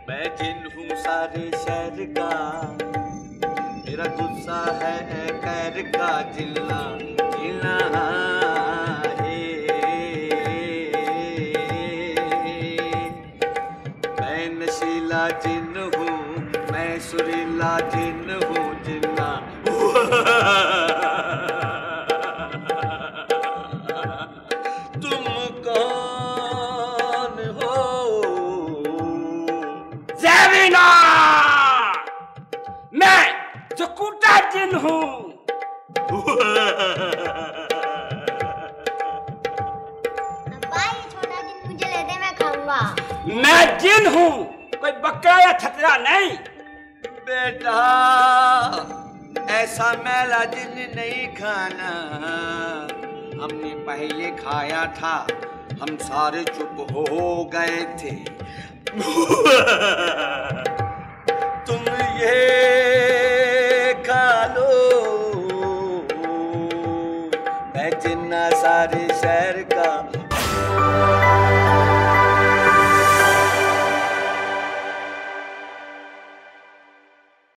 मैं जिन हूँ सारे शहर का, मेरा गुस्सा है कैर का, जिलना जिलना है। मैं नशीला जिन हूँ, मैं सुरीला जिन हूँ, जिन्ना तुम कौन हो? ज़ेविना, मैं चकुटा जिन हूँ। छोटा जिन मुझे ले दे, मैं खाऊंगा। मैं जिन हूँ, कोई बकरा या छतरा नहीं। बेटा ऐसा मैला जिन नहीं खाना, हमने पहले खाया था, हम सारे चुप हो गए थे। तुम ये खा लो, मैं जिन्ना सारे शहर का।